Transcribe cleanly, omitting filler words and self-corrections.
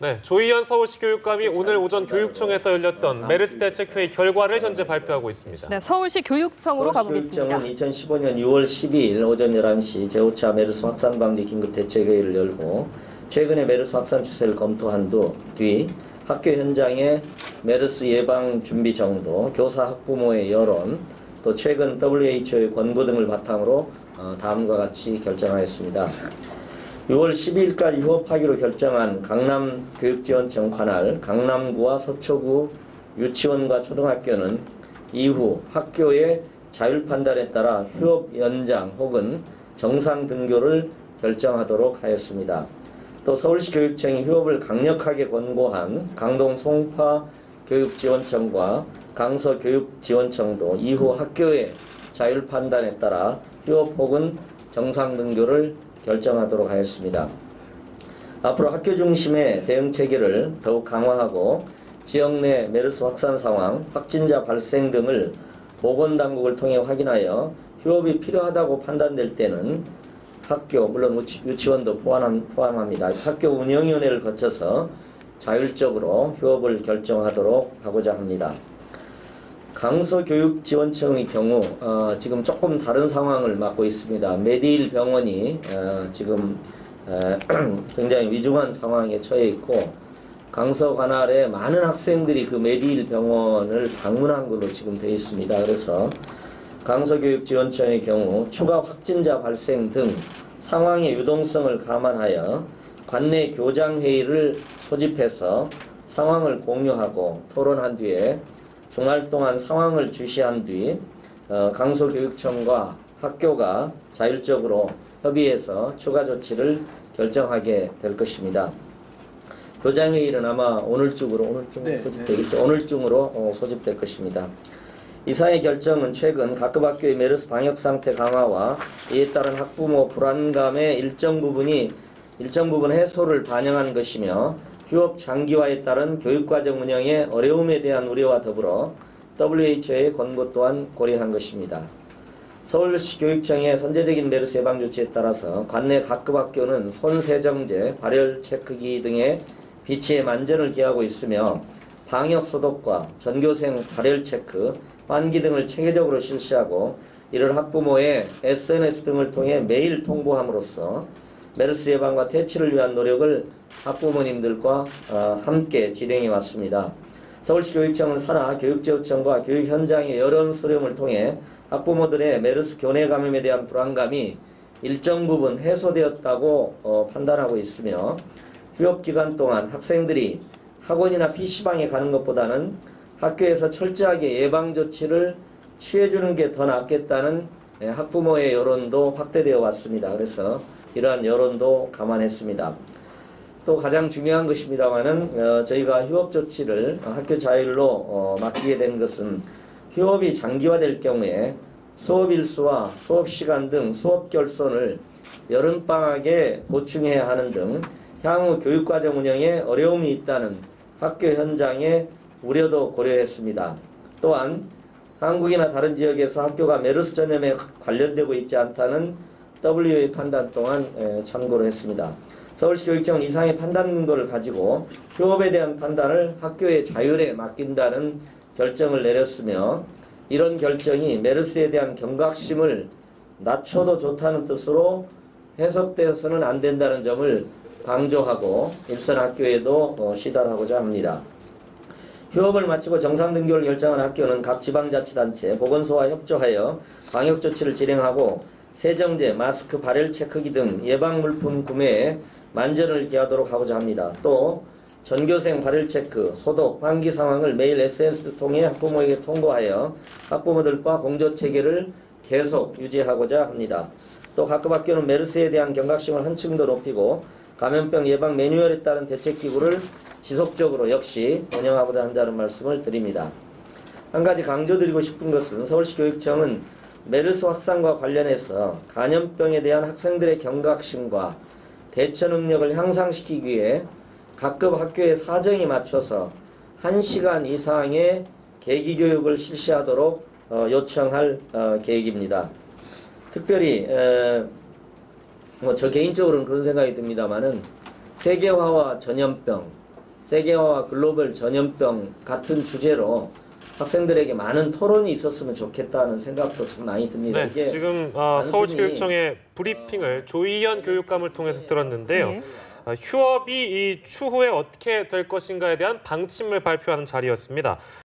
네, 조희연 서울시 교육감이 오늘 오전 교육청에서 열렸던 메르스 대책회의 결과를 현재 발표하고 있습니다. 네, 서울시 교육청으로 가보겠습니다. 서울시 교육청은 2015년 6월 12일 오전 11시 제5차 메르스 확산 방지 긴급 대책회의를 열고 최근의 메르스 확산 추세를 검토한 뒤 학교 현장의 메르스 예방 준비 정도, 교사 학부모의 여론, 또 최근 WHO의 권고 등을 바탕으로 다음과 같이 결정하였습니다. 6월 12일까지 휴업하기로 결정한 강남교육지원청 관할 강남구와 서초구 유치원과 초등학교는 이후 학교의 자율판단에 따라 휴업 연장 혹은 정상 등교를 결정하도록 하였습니다. 또 서울시 교육청이 휴업을 강력하게 권고한 강동 송파교육지원청과 강서교육지원청도 이후 학교의 자율판단에 따라 휴업 혹은 정상 등교를 결정하도록 하였습니다. 앞으로 학교 중심의 대응 체계를 더욱 강화하고 지역 내 메르스 확산 상황, 확진자 발생 등을 보건당국을 통해 확인하여 휴업이 필요하다고 판단될 때는 학교, 물론 유치원도 포함합니다. 학교 운영위원회를 거쳐서 자율적으로 휴업을 결정하도록 하고자 합니다. 강서교육지원청의 경우 지금 조금 다른 상황을 맞고 있습니다. 메디힐 병원이 지금 굉장히 위중한 상황에 처해 있고 강서 관할에 많은 학생들이 그 메디힐 병원을 방문한 걸로 지금 되어 있습니다. 그래서 강서교육지원청의 경우 추가 확진자 발생 등 상황의 유동성을 감안하여 관내 교장회의를 소집해서 상황을 공유하고 토론한 뒤에 주말 동안 상황을 주시한 뒤 강서교육청과 학교가 자율적으로 협의해서 추가 조치를 결정하게 될 것입니다. 교장회의는 아마 오늘 중으로 소집되겠죠. 오늘 중으로 소집될 것입니다. 이사의 결정은 최근 각급 학교의 메르스 방역 상태 강화와 이에 따른 학부모 불안감의 일정 부분 해소를 반영한 것이며 휴업 장기화에 따른 교육과정 운영의 어려움에 대한 우려와 더불어 WHO의 권고 또한 고려한 것입니다. 서울시 교육청의 선제적인 메르스 예방 조치에 따라서 관내 각급 학교는 손세정제, 발열 체크기 등의 비치에 만전을 기하고 있으며 방역 소독과 전교생 발열 체크, 환기 등을 체계적으로 실시하고 이를 학부모의 SNS 등을 통해 매일 통보함으로써 메르스 예방과 퇴치를 위한 노력을 학부모님들과 함께 진행해 왔습니다. 서울시 교육청은 산하 교육지원청과 교육 현장의 여론 수렴을 통해 학부모들의 메르스 교내 감염에 대한 불안감이 일정 부분 해소되었다고 판단하고 있으며 휴업 기간 동안 학생들이 학원이나 PC방에 가는 것보다는 학교에서 철저하게 예방 조치를 취해주는 게 더 낫겠다는 학부모의 여론도 확대되어 왔습니다. 그래서 이러한 여론도 감안했습니다. 또 가장 중요한 것입니다만은 저희가 휴업 조치를 학교 자율로 맡기게 된 것은 휴업이 장기화될 경우에 수업 일수와 수업 시간 등 수업 결손을 여름방학에 보충해야 하는 등 향후 교육과정 운영에 어려움이 있다는 학교 현장의 우려도 고려했습니다. 또한 한국이나 다른 지역에서 학교가 메르스 전염에 관련되고 있지 않다는 WHO의 판단 또한 참고를 했습니다. 서울시 교육청은 이상의 판단 근거를 가지고 휴업에 대한 판단을 학교의 자율에 맡긴다는 결정을 내렸으며 이런 결정이 메르스에 대한 경각심을 낮춰도 좋다는 뜻으로 해석되어서는 안 된다는 점을 강조하고 일선 학교에도 시달하고자 합니다. 휴업을 마치고 정상 등교를 결정한 학교는 각 지방자치단체, 보건소와 협조하여 방역조치를 진행하고 세정제, 마스크, 발열 체크기 등 예방물품 구매에 만전을 기하도록 하고자 합니다. 또 전교생 발열 체크, 소독, 환기 상황을 매일 SNS를 통해 학부모에게 통보하여 학부모들과 공조체계를 계속 유지하고자 합니다. 또 각급 학교는 메르스에 대한 경각심을 한층 더 높이고 감염병 예방 매뉴얼에 따른 대책기구를 지속적으로 역시 운영하고자 한다는 말씀을 드립니다. 한 가지 강조드리고 싶은 것은 서울시 교육청은 메르스 확산과 관련해서 감염병에 대한 학생들의 경각심과 대처 능력을 향상시키기 위해 각급 학교의 사정에 맞춰서 1시간 이상의 계기교육을 실시하도록 요청할 계획입니다. 특별히 저 개인적으로는 그런 생각이 듭니다만은 세계화와 전염병, 세계화와 글로벌 전염병 같은 주제로 학생들에게 많은 토론이 있었으면 좋겠다는 생각도 참 많이 듭니다. 네, 이게 지금 단순히 서울시교육청의 브리핑을 조희연 교육감을 통해서 들었는데요. 네. 휴업이 이 추후에 어떻게 될 것인가에 대한 방침을 발표하는 자리였습니다.